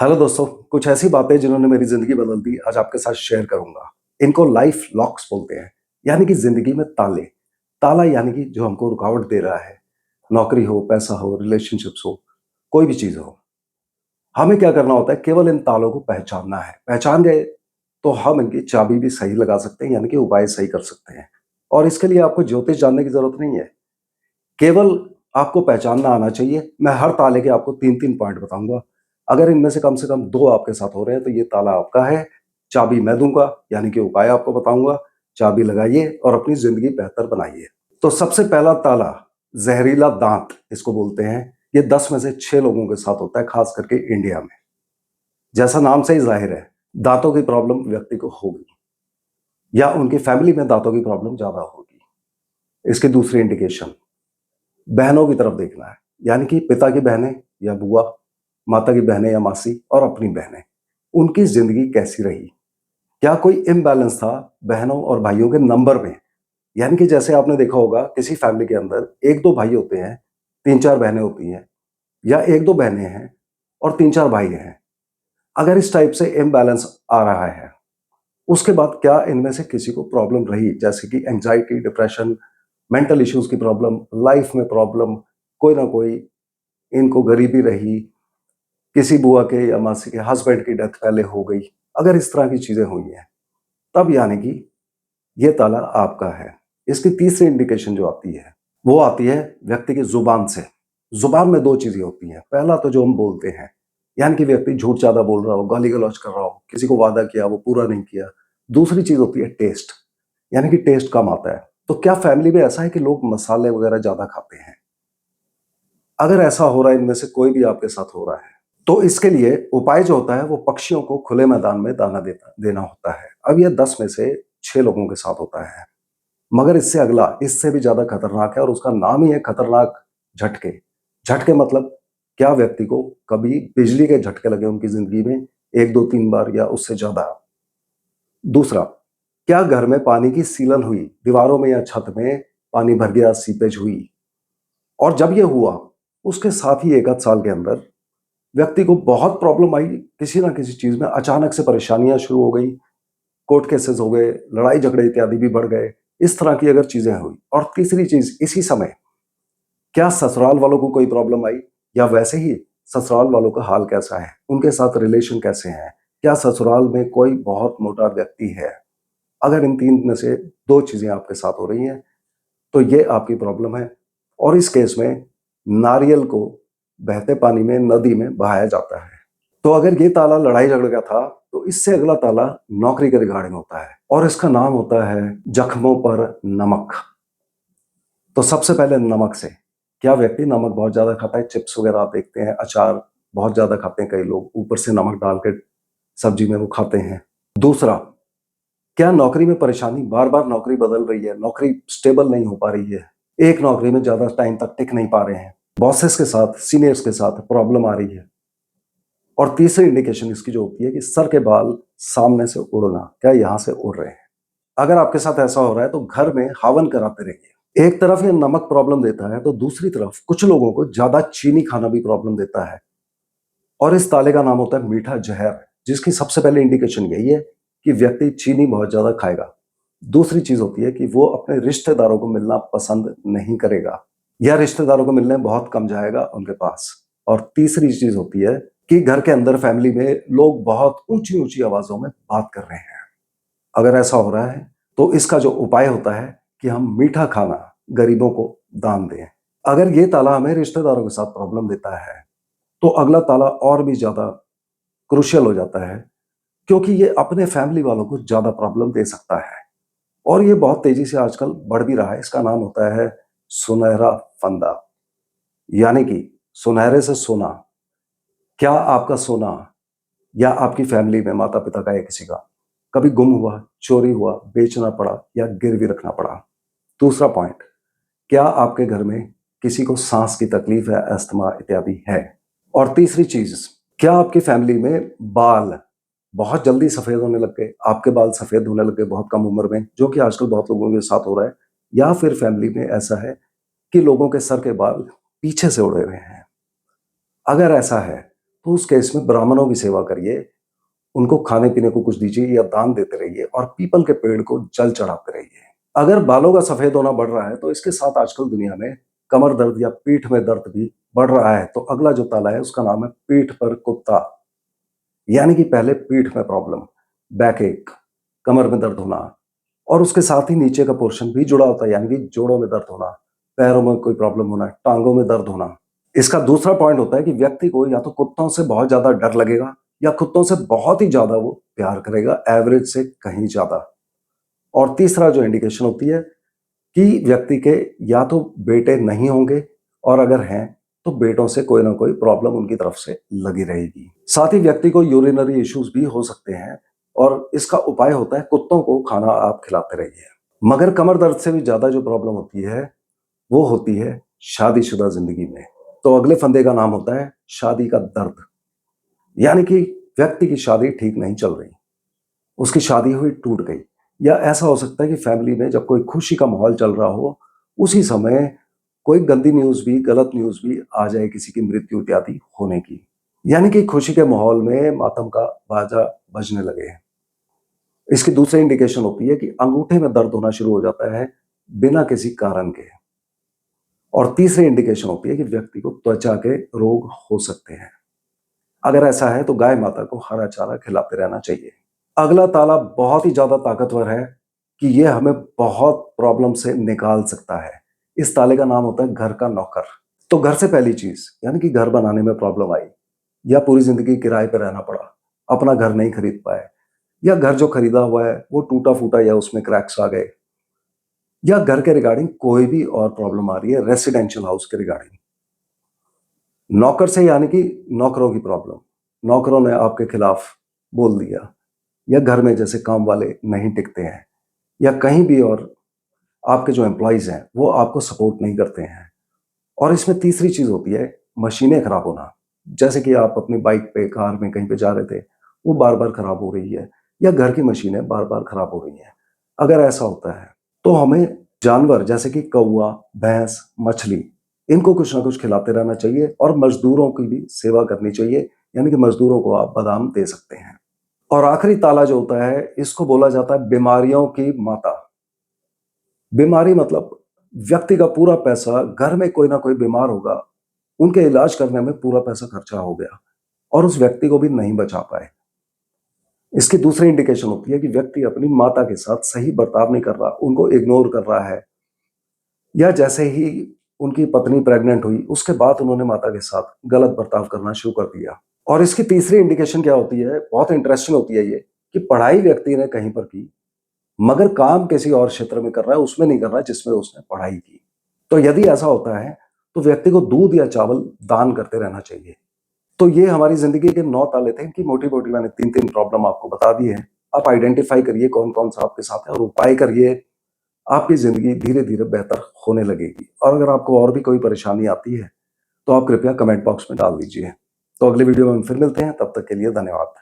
Hello दोस्तों, कुछ ऐसी बातें जिन्होंने मेरी ज़िंदगी बदल दी, आज आपके साथ शेयर करूँगा। इनको लाइफ़ लॉक्स बोलते हैं, यानी कि ज़िंदगी में ताले। ताला यानी कि जो हमको रुकावट दे रहा है, नौकरी हो, पैसा हो, रिलेशनशिप्स हो, कोई भी चीज़ हो। हमें क्या करना होता है, केवल इन तालों को पहचानना है। पहचान गए, तो हम इनकी चाबी भी सही लगा सकते हैं, यानी कि उपाय सही कर सकते हैं। और इसके लिए आपको ज्योतिष जानने की ज़रूरत नहीं है, केवल आपको पहचानना आना चाहिए। मैं हर ताले के आपको 3-3 पॉइंट बताऊँगा। अगर इनमें से कम 2 आपके साथ हो रहे हैं, तो ये ताला आपका है। चाबी मैं दूँगा, यानी कि उपाय आपको बताऊँगा। चाबी लगाइए और अपनी ज़िंदगी बेहतर बनाइए। तो सबसे पहला ताला, ज़हरीला दाँत इसको बोलते हैं। ये 10 में से 6 लोगों के साथ होता है, ख़ास करके इंडिया में। जैसा नाम से ही ज़ाहिर है, दाँतों की प्रॉब्लम व्यक्ति को होगी या उनकी फैमिली में दाँतों की प्रॉब्लम ज़्यादा होगी। इसकी दूसरी इंडिकेशन, बहनों की तरफ देखना है, यानी कि पिता की बहनें या बुआ, माता की बहनें या मासी और अपनी बहनें, उनकी ज़िंदगी कैसी रही? क्या कोई इम्बैलेंस था बहनों और भाइयों के नंबर में? यानी कि जैसे आपने देखा होगा किसी फैमिली के अंदर 1-2 भाई होते हैं, 3-4 बहनें होती हैं या 1-2 बहनें हैं और 3-4 भाई हैं। अगर इस टाइप से इम्बैलेंस आ रहा है, उसके बाद क्या इनमें से किसी को प्रॉब्लम रही, जैसे कि एंग्ज़ायटी, डिप्रेशन, मेंटल इश्यूज़ की प्रॉब्लम, लाइफ़ में प्रॉब्लम, कोई ना कोई, इनको गरीबी रही, किसी बुआ के या मासी के हस्बैंड की डेथ पहले हो गई, अगर इस तरह की चीज़ें हुई हैं, तब यानी कि ये ताला आपका है। इसकी तीसरी इंडिकेशन जो आती है, वो आती है व्यक्ति की ज़ुबान से। ज़ुबान में 2 चीज़ें होती हैं, पहला तो जो हम बोलते हैं, यानी कि व्यक्ति झूठ ज़्यादा बोल रहा हो, गाली-गलौच कर रहा हो, किसी को वादा किया, वो पूरा नहीं किया। दूसरी चीज़ होती है टेस्ट, यानी कि टेस्ट कम आता है। तो क्या फैमिली में ऐसा है कि लोग मसाले वगैरह ज़्यादा खाते हैं? अगर ऐसा हो रहा है, इनमें से कोई भी आपके साथ हो रहा है, तो इसके लिए उपाय जो होता है वो पक्षियों को खुले मैदान में दाना देना होता है। अब ये 10 में से 6 लोगों के साथ होता है। मगर इससे अगला, इससे भी ज़्यादा खतरनाक है और उसका नाम ही है खतरनाक झटके। झटके मतलब क्या व्यक्ति को कभी बिजली के झटके लगे उनकी ज़िंदगी में 1, 2, 3 बार या उससे ज़्यादा? दूसरा, क्या घर में पानी की सीलन हुई, दीवारों में या छत में पानी भर गया, सीपेज हुई? और जब ये हुआ, उसके साथ ही 1 आध साल के अंदर व्यक्ति को बहुत प्रॉब्लम आई, किसी न किसी चीज़ में अचानक से परेशानियाँ शुरू हो गई, कोर्ट केसेस हो गए, लड़ाई-झगड़े इत्यादि भी बढ़ गए, इस तरह की अगर चीज़ें हुई। और तीसरी चीज़, इसी समय क्या ससुराल वालों को कोई प्रॉब्लम आई या वैसे ही ससुराल वालों का हाल कैसा है? उनके साथ रिलेशन कैसे हैं? क्या ससुराल में कोई बहुत मोटा व्यक्ति है? अगर इन 3 में से 2 चीज़ें आपके साथ हो रही हैं, तो ये आपकी प्रॉब्लम है और इस केस में नारियल को बहते पानी में, नदी में बहाया जाता है। तो अगर ये ताला लड़ाई-झगड़े का था, तो इससे अगला ताला नौकरी के रिगार्डिंग होता है और इसका नाम होता है जख्मों पर नमक। तो सबसे पहले नमक से, क्या व्यक्ति नमक बहुत ज़्यादा खाता है? चिप्स वगैरह आप देखते हैं, अचार बहुत ज़्यादा खाते हैं कई लोग, ऊपर से नमक डाल के सब्जी में वो खाते हैं। दूसरा, क्या नौकरी में परेशानी, बार-बार नौकरी बदल रही है, नौकरी स्टेबल नहीं हो पा रही है, एक नौकरी में ज़्यादा टाइम तक टिक नहीं पा रहे हैं, बॉसेस के साथ, सीनियर्स के साथ प्रॉब्लम आ रही है। और तीसरी इंडिकेशन इसकी जो होती है कि सर के बाल सामने से उड़ना, क्या यहाँ से उड़ रहे हैं? अगर आपके साथ ऐसा हो रहा है, तो घर में हवन कराते रहिए। एक तरफ ये नमक प्रॉब्लम देता है, तो दूसरी तरफ कुछ लोगों को ज़्यादा चीनी खाना भी प्रॉब्लम देता है और इस ताले का नाम होता है मीठा ज़हर, जिसकी सबसे पहले इंडिकेशन यही है कि व्यक्ति चीनी बहुत ज़्यादा खाएगा। दूसरी चीज़ होती है कि वो अपने रिश्तेदारों को मिलना पसंद नहीं करेगा या रिश्तेदारों को मिलने बहुत कम जाएगा उनके पास। और तीसरी चीज़ होती है कि घर के अंदर फैमिली में लोग बहुत ऊँची-ऊँची आवाज़ों में बात कर रहे हैं। अगर ऐसा हो रहा है, तो इसका जो उपाय होता है कि हम मीठा खाना गरीबों को दान दें। अगर ये ताला हमें रिश्तेदारों के साथ प्रॉब्लम देता है, तो अगला ताला और भी ज़्यादा क्रूशियल हो जाता है, क्योंकि ये अपने फैमिली वालों को ज़्यादा प्रॉब्लम दे सकता है और ये बहुत तेज़ी से आजकल बढ़ भी रहा है। इसका नाम होता है सुनहरा फंदा, यानी कि सुनहरे से सोना। क्या आपका सोना या आपकी फैमिली में माता-पिता का या किसी का कभी गुम हुआ, चोरी हुआ, बेचना पड़ा या गिरवी रखना पड़ा? दूसरा पॉइंट, क्या आपके घर में किसी को साँस की तकलीफ है, अस्थमा इत्यादि है? और तीसरी चीज़, क्या आपकी फैमिली में बाल बहुत जल्दी सफ़ेद होने लग गए? आपके बाल सफ़ेद होने लग गए बहुत कम उम्र में, जो कि आजकल बहुत लोगों के साथ हो रहा है, या फिर फैमिली में ऐसा है कि लोगों के सर के बाल पीछे से उड़े हुए हैं? अगर ऐसा है, तो उस केस में ब्राह्मणों की सेवा करिए, उनको खाने-पीने को कुछ दीजिए या दान देते रहिए और पीपल के पेड़ को जल चढ़ाते रहिए। अगर बालों का सफ़ेद होना बढ़ रहा है, तो इसके साथ आजकल दुनिया में कमर दर्द या पीठ में दर्द भी बढ़ रहा है, तो अगला जो ताला है उसका नाम है पीठ पर कुत्ता। यानी कि पहले पीठ में प्रॉब्लम, बैकएक, कमर में दर्द होना और उसके साथ ही नीचे का पोर्शन भी जुड़ा होता है, यानी कि जोड़ों में दर्द होना, पैरों में कोई प्रॉब्लम होना, टाँगों में दर्द होना। इसका दूसरा पॉइंट होता है कि व्यक्ति को या तो कुत्तों से बहुत ज़्यादा डर लगेगा या कुत्तों से बहुत ही ज़्यादा वो प्यार करेगा, एवरेज से कहीं ज़्यादा। और तीसरा जो इंडिकेशन होती है कि व्यक्ति के या तो बेटे नहीं होंगे और अगर हैं, तो बेटों से कोई ना कोई प्रॉब्लम उनकी तरफ से लगी रहेगी। साथ ही व्यक्ति को यूरिनरी इश्यूज़ भी हो सकते हैं और इसका उपाय होता है कुत्तों को खाना आप खिलाते रहिए। मगर कमर दर्द से भी ज़्यादा जो प्रॉब्लम होती है, वो होती है शादीशुदा ज़िंदगी में। तो अगले फंदे का नाम होता है शादी का दर्द। यानी कि व्यक्ति की शादी ठीक नहीं चल रही, उसकी शादी हुई टूट गई या ऐसा हो सकता है कि फैमिली में जब कोई खुशी का माहौल चल रहा हो, उसी समय कोई गंदी न्यूज़ भी, गलत न्यूज़ भी आ जाए किसी की मृत्यु इत्यादि होने की। यानी कि खुशी के माहौल में मातम का बाजा बजने लगे। इसकी दूसरी इंडिकेशन होती है कि अंगूठे में दर्द होना शुरू हो जाता है बिना किसी कारण के। और तीसरी इंडिकेशन होती है कि व्यक्ति को त्वचा के रोग हो सकते हैं। अगर ऐसा है तो गाय माता को हरा चारा खिलाते रहना चाहिए। अगला ताला बहुत ही ज़्यादा ताकतवर है कि ये हमें बहुत प्रॉब्लम से निकाल सकता है। इस ताले का नाम होता है घर का नौकर। तो घर से पहली चीज़ यानी कि घर बनाने में प्रॉब्लम आई या पूरी ज़िंदगी किराए पे रहना पड़ा, अपना घर नहीं खरीद पाए या घर जो खरीदा हुआ है वो टूटा-फूटा या उसमें क्रैक्स आ गए या घर के रिगार्डिंग कोई भी और प्रॉब्लम आ रही है रेसिडेंशियल हाउस के रिगार्डिंग। नौकर से यानी कि नौकरों की प्रॉब्लम, नौकरों ने आपके खिलाफ बोल दिया या घर में जैसे काम वाले नहीं टिकते हैं या कहीं भी और आपके जो एम्प्लॉइज़ हैं, वो आपको सपोर्ट नहीं करते हैं। और इसमें तीसरी चीज़ होती है मशीनें खराब होना। जैसे कि आप अपनी बाइक पे, कार में कहीं पे जा रहे थे, वो बार-बार खराब हो रही है या घर की मशीनें बार-बार खराब हो रही हैं। अगर ऐसा होता है, तो हमें जानवर जैसे कि कौवा, भैंस, मछली इनको कुछ ना कुछ खिलाते रहना चाहिए और मज़दूरों की भी सेवा करनी चाहिए, यानी कि मज़दूरों को आप बादाम दे सकते हैं। और आखिरी ताला जो होता है, इसको बोला जाता है बीमारियों की माता। बीमारी मतलब व्यक्ति का पूरा पैसा घर में कोई ना कोई बीमार होगा, उनके इलाज करने में पूरा पैसा खर्चा हो गया और उस व्यक्ति को भी नहीं बचा पाए। इसकी दूसरी इंडिकेशन होती है कि व्यक्ति अपनी माता के साथ सही बर्ताव नहीं कर रहा, उनको इग्नोर कर रहा है या जैसे ही उनकी पत्नी प्रेग्नेंट हुई, उसके बाद उन्होंने माता के साथ गलत बर्ताव करना शुरू कर दिया। और इसकी तीसरी इंडिकेशन क्या होती है, बहुत इंटरेस्टिंग होती है ये, कि पढ़ाई व्यक्ति ने कहीं पर की मगर काम किसी और क्षेत्र में कर रहा है, उसमें नहीं कर रहा है जिसमें उसने पढ़ाई की। तो यदि ऐसा होता है, तो व्यक्ति को दूध या चावल दान करते रहना चाहिए। तो ये हमारी ज़िंदगी के 9 ताले थे, इनकी मोटी-मोटी मैंने 3-3 प्रॉब्लम आपको बता दी है। आप आइडेंटिफ़ाई करिए कौन-कौन सा आपके साथ है और उपाय करिए, आपकी ज़िंदगी धीरे-धीरे बेहतर होने लगेगी। और अगर आपको और भी कोई परेशानी आती है, तो आप कृपया कमेंट बॉक्स में डाल दीजिए। तो अगले वीडियो में हम फिर मिलते हैं, तब तक के लिए धन्यवाद।